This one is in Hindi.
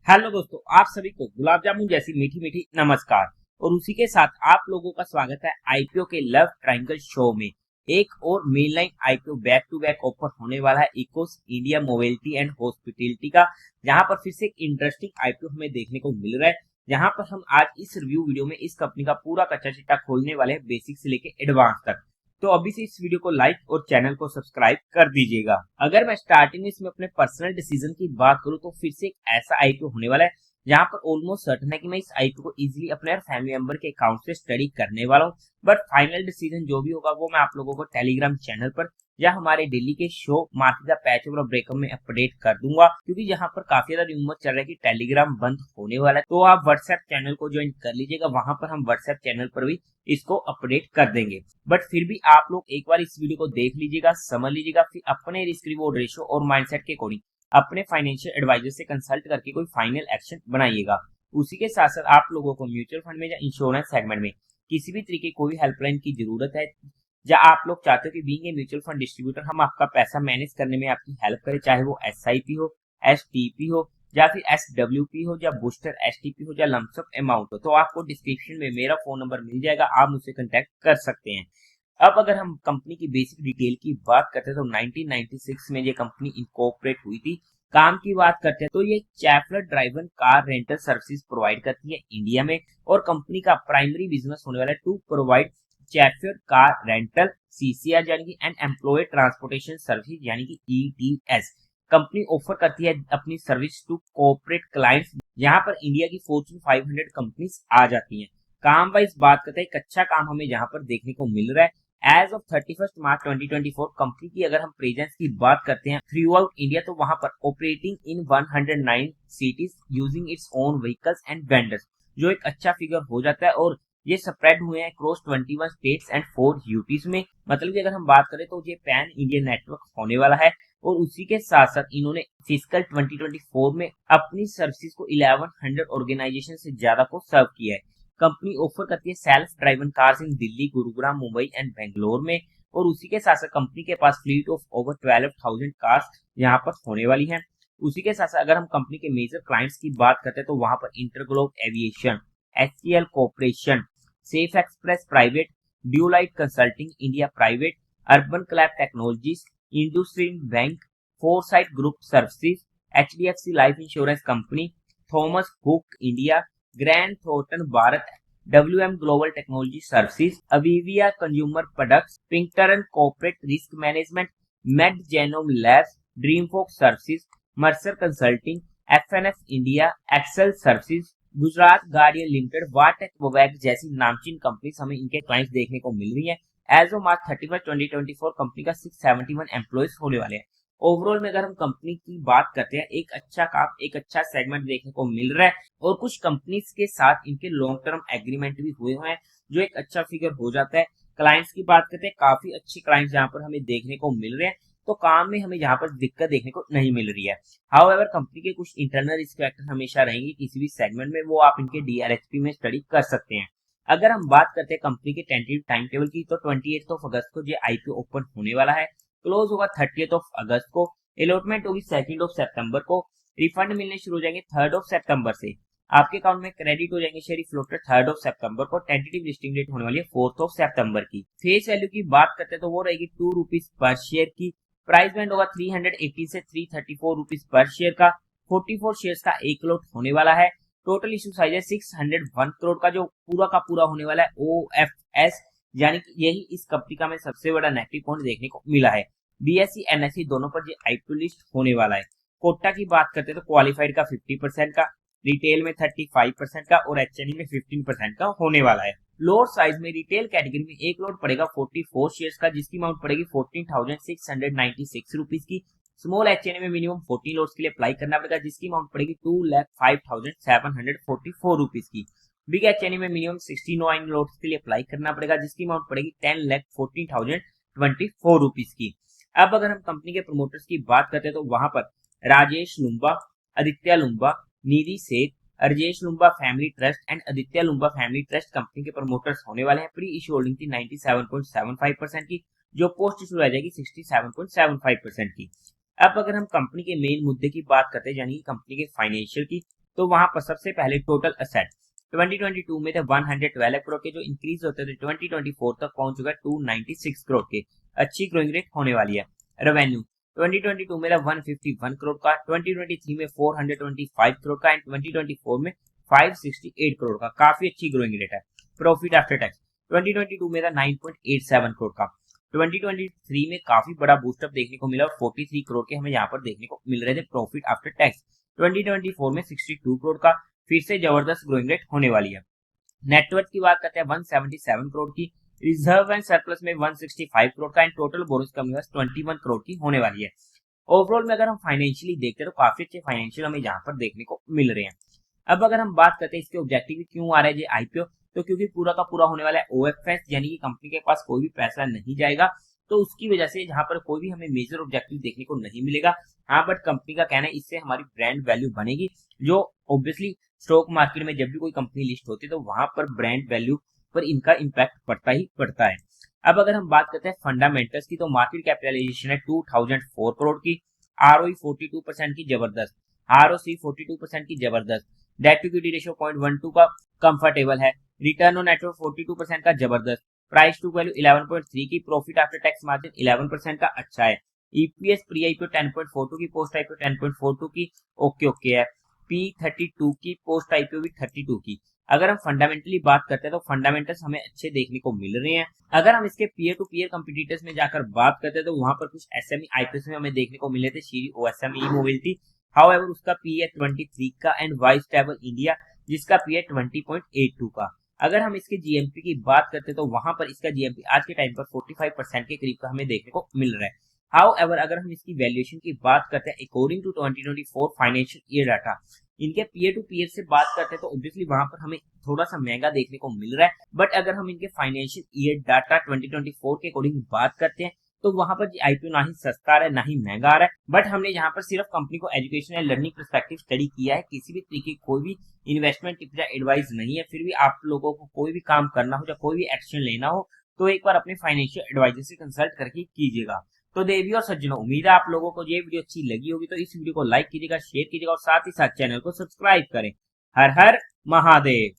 हेलो दोस्तों, आप सभी को गुलाब जामुन जैसी मीठी मीठी नमस्कार। और उसी के साथ आप लोगों का स्वागत है आईपीओ के लव ट्रायंगल शो में। एक और main line IPO back to back offer होने वाला है Ecos India mobility and hospitality का, जहां पर फिर से एक इंटरेस्टिंग आईपीओ हमें देखने को मिल रहा है। जहां पर हम आज इस रिव्यू वीडियो में इस कंपनी का पूरा कच्चा चिट्ठा खोलने वाले हैं, बेसिक से लेके एडवांस तक। तो अभी से इस वीडियो को लाइक और चैनल को सब्सक्राइब कर दीजिएगा। अगर मैं स्टार्टिंग में इसमें अपने पर्सनल डिसीजन की बात करूं तो फिर से एक ऐसा आईपीओ होने वाला है जहां पर ऑलमोस्ट सर्टन है कि मैं इस आईपीओ को इजीली अपने और फैमिली मेंबर के अकाउंट से स्टडी करने वाला हूं। बट फाइनल डिसीजन जो भी होगा वो मैं आप लोगों को टेलीग्राम चैनल पर या हमारे डेली के शो मार्केट द पैच और ब्रेकअप में अपडेट कर दूंगा, क्योंकि यहाँ पर काफी ज्यादा रूमर चल रहा है कि टेलीग्राम बंद होने वाला है। तो आप व्हाट्सएप चैनल को ज्वाइन कर लीजिएगा, वहां पर हम व्हाट्सएप चैनल पर भी इसको अपडेट कर देंगे। बट फिर भी आप लोग एक बार इस वीडियो को देख लीजिएगा, समझ लीजिएगा, फिर अपने रिस्क रिवॉर्ड रेशियो और माइंडसेट के अकॉर्डिंग अपने फाइनेंशियल एडवाइजर से कंसल्ट करके कोई फाइनल एक्शन बनाइएगा। उसी के साथ साथ आप लोगों को म्यूचुअल फंड में या इंश्योरेंस सेगमेंट में किसी भी तरीके कोई हेल्पलाइन की जरूरत है, या आप लोग चाहते हो कि being a mutual fund distributor हम आपका पैसा मैनेज करने में आपकी हेल्प करें, चाहे वो एसआईपी हो, एसटीपी हो, या फिर एसडब्ल्यूपी हो, या बूस्टर एसटीपी हो, या लमसम अमाउंट हो, तो आपको डिस्क्रिप्शन में मेरा फोन नंबर मिल जाएगा, आप मुझसे कांटेक्ट कर सकते हैं। अब अगर हम कंपनी की बेसिक डिटेल की बात करते हैं तो 1996 में ये कंपनी इनकॉर्पोरेट हुई थी। काम की बात करते हैं तो ये chauffeur driven car rental services provide करती है इंडिया में, और कंपनी का प्राइमरी बिजनेस होने वाला है to provide chauffeur car rental CCR यानी कि एंड एम्प्लॉय ट्रांसपोर्टेशन सर्विस यानी कि ईटीएस। कंपनी ऑफर करती है अपनी सर्विस टू कॉर्पोरेट क्लाइंट्स, यहाँ पर इंडिया की फॉर्च्यून 500 कंपनीज आ जाती हैं। काम वाइज बात करते हैं, कच्चा काम हमें यहाँ पर देखने को मिल रहा है। एज ऑफ 31 मार्च 2024 कंपनी की अगर हम प्रेजेंस की बात करते हैं थ्रू आउट इंडिया, तो वहां पर operating in 109 cities using its own vehicles and vendors, जो एक अच्छा फिगर हो जाता है। और ये स्प्रेड हुए हैं क्रॉस 21 स्टेट्स एंड 4 यूटीज में। मतलब कि अगर हम बात करें तो ये पैन इंडियन नेटवर्क होने वाला है। और उसी के साथ साथ इन्होंने फिजिकल 2024 में अपनी सर्विसेज को 1100 ऑर्गेनाइजेशन से ज्यादा को सर्व किया है। कंपनी ऑफर करती है self driven cars in Delhi, Gurugram, Mumbai and Bangalore में। और उसी के साथ साथ कंपनी के पास फ्लीट ऑफ ओवर 12,000 कार्स यहाँ पर होने वाली हैं। उसी के साथ साथ अगर हम कंपनी के मेजर क्लाइंट्स की बात करते हैं तो वहां पर InterGlobe aviation, HCL corporation, safe express private, Deloitte consulting India private, urban clap technologies, industrial bank, foresight group services, HDFC life insurance company, Thomas Cook India, Grant Thornton Bharat, WM global technology services, अविविया consumer products, Pinkerton corporate risk management, MedGenome labs, Dreamfolks services, Mercer consulting, FNF India, excel services, Gujarat गाड़ियां लिमिटेड, वाटेक वोवैक जैसी नामचीन कंपनीज हमें इनके क्लाइंट्स देखने को मिल रही है। एज ऑफ मार्च 31 2024 कंपनी का 671 एम्प्लॉयज होने वाले हैं। ओवरऑल में अगर हम कंपनी की बात करते हैं, एक अच्छा काम, एक अच्छा सेगमेंट देखने को मिल रहा है। और कुछ कंपनीज के साथ इनके लॉन्ग टर्म एग्रीमेंट भी हुए हुए हैं, जो एक अच्छा फिगर हो जाता है। क्लाइंट्स की बात करते हैं, काफी अच्छे क्लाइंट्स यहाँ पर हमें देखने को मिल रहे हैं, तो काम में हमें यहाँ पर दिक्कत देखने को नहीं मिल रही है। हाउएवर कंपनी के कुछ इंटरनल रिस्क फैक्टर हमेशा रहेंगे किसी भी सेगमेंट में, वो आप इनके डीआरएचपी में स्टडी कर सकते हैं। अगर हम बात करते हैं कंपनी के टेंटेटिव टाइम टेबल की, तो 28 अगस्त को ये आईपीओ ओपन होने वाला है, क्लोज होगा 30 अगस्त को, अलॉटमेंट होगी 2 सितंबर को, रिफंड मिलने शुरू हो जाएंगे 3 सितंबर से, आपके अकाउंट में क्रेडिट हो जाएंगे शेयर फ्लोटर 3 सितंबर को। टेंटेटिव लिस्टिंग डेट होने वाली है 4 सितंबर की। फेस वैल्यू की बात करते हैं तो वो रहेगी ₹2 पर शेयर की। प्राइस बैंड होगा 380 से 334 रुपीज पर शेयर का। 44 शेयर्स का एक लॉट होने वाला है। टोटल इशू साइज है 601 करोड़ का, जो पूरा का पूरा होने वाला है ओएफएस, यानी कि यही इस कंपनी का में सबसे बड़ा नेगेटिव पॉइंट देखने को मिला है। बीएसई एनएसई दोनों पर ये आईपीओ लिस्ट होने वाला है। कोटा की बात करते हैं तो क्वालिफाइड का 50% का, रिटेल में 35% का, और एचएनई में 15% का होने वाला है। लोअर साइज में रिटेल कैटेगरी में एक लॉट पड़ेगा 44 शेयर्स का, जिसकी अमाउंट पड़ेगी 14,696 रुपीज की। स्मॉल एचएनई में मिनिमम 40 लॉट्स के लिए अप्लाई करना पड़ेगा, जिसकी अमाउंट पड़ेगी 2,05,744 रुपीज की। बिग एचएनई में मिनिमम 69 लॉट्स के लिए अप्लाई करना पड़ेगा, जिसकी अमाउंट पड़ेगी 10,14,024 रुपीज की। अब अगर हम कंपनी के प्रमोटर्स की बात करते हैं तो वहां पर राजेश लुम्बा, Aditya Lumba, Nidhi Seth, Arjesh Lumba family trust and Aditya Lumba family trust company के प्रमोटर्स होने वाले हैं। प्री इश्यू होल्डिंग थी 97.75% की, जो पोस्ट इशू रह जाएगी 67.75% की। अब अगर हम कंपनी के मेन मुद्दे की बात करते हैं, यानी कंपनी के फाइनेंशियल की, तो वहां पर सबसे पहले टोटल असेट 2022 में थे 112 करोड़ के, जो इंक्रीज होते थे 2024 तक पहुंच चुका है 296 करोड़ के। अच्छी ग्रोइंग रेट होने वाली है। रेवेन्यू 2022 में था 151 करोड़ का, 2023 में 425 करोड़ का एंड 2024 में 568 करोड़ का। काफी अच्छी ग्रोइंग रेट है। प्रॉफिट आफ्टर टैक्स 2022 में था 9.87 करोड़ का, 2023 में काफी बड़ा बूस्टअप देखने को मिला और 43 करोड़ के हमें यहाँ पर देखने को मिल रहे थे प्रॉफिट आफ्टर टैक्स। 2024 में 62 करोड़ का, फिर से जबरदस्त ग्रोइंग रेट होने वाली है। नेटवर्थ की बात करते हैं 177 करोड़ की, रिजर्व एंड सरप्लस में 165 करोड़ का एंड टोटल बोनस कमी 21 करोड़ की होने वाली है। ओवरऑल में अगर हम फाइनेंशियली देखते हैं तो काफी अच्छे फाइनेंशियल हमें यहाँ पर देखने को मिल रहे हैं। अब अगर हम बात करते हैं इसके ऑब्जेक्टिव क्यों आ रहा है ये आईपीओ, तो क्योंकि पूरा का पूरा होने वाला है ओएफएस, यानी कि कंपनी के पास कोई भी पैसा नहीं जाएगा, तो उसकी वजह से यहाँ पर कोई भी हमें मेजर ऑब्जेक्टिव देखने को नहीं मिलेगा। हाँ, बट कंपनी का कहना है इससे हमारी ब्रांड वैल्यू बनेगी, जो ऑब्वियसली स्टॉक मार्केट में जब भी कोई कंपनी लिस्ट होती है तो वहां पर ब्रांड वैल्यू पर इनका इम्पैक्ट पड़ता ही पड़ता है। अब अगर हम बात करते हैं फंडामेंटल्स की, तो मार्केट कैपिटलाइजेशन है 2004 करोड़ की, आरओई 42% की जबरदस्त, आरओसी 42% की जबरदस्त, डेट टू इक्विटी रेशियो 0.12 का कंफर्टेबल है, रिटर्न ऑन नेटवर्थ 42% का जबरदस्त, प्राइस टू वैल्यू 11.3 की, प्रॉफिट आफ्टर टैक्स मार्जिन 11% का अच्छा है, ईपीएस प्री आईपीओ 10.42 की, पोस्ट आईपीओ 10.42 की, ओके है, P32 की, पोस्ट आईपीओ भी 32 की। अगर हम फंडामेंटली बात करते हैं तो फंडामेंटल्स हमें अच्छे देखने को मिल रहे हैं। अगर हम इसके पीयर टू पीयर कंपटीटर्स में जाकर बात करते हैं तो वहां पर कुछ एसएमई आईपीओ में हमें देखने को मिले थे, श्री ओएसएम मोबिलिटी, हाउएवर उसका पी है 23 का एंड वाइस स्टेबल इंडिया जिसका पी है 20.82 का। अगर हम इसके जीएमपी की बात करते हैं तो वहां पर इसका जीएमपी आज के टाइम पर 45% के करीब का हमें देखने को मिल रहा है। हाउएवर अगर हम इसकी वैल्यूएशन की बात करते हैं according to 2024 financial year data, इनके पीयर टू पीयर से बात करते हैं तो ऑब्वियसली वहां पर हमें थोड़ा सा महंगा देखने को मिल रहा है। बट अगर हम इनके फाइनेंशियल ईयर डाटा 2024 के अकॉर्डिंग बात करते हैं तो वहां पर आईपीओ ना ही सस्ता आ रहा है ना ही महंगा आ रहा है। बट हमने यहाँ पर सिर्फ कंपनी को education and learning perspective study किया है, किसी भी तरीके की कोई भी इन्वेस्टमेंट टिप या एडवाइस नहीं है। फिर भी आप लोगों को कोई भी काम करना हो या कोई भी एक्शन लेना हो तो एक बार अपने फाइनेंशियल एडवाइजर से कंसल्ट करके कीजिएगा। तो देवी और सज्जनों, उम्मीद है आप लोगों को ये वीडियो अच्छी लगी होगी, तो इस वीडियो को लाइक कीजिएगा, शेयर कीजिएगा और साथ ही साथ चैनल को सब्सक्राइब करें। हर हर महादेव।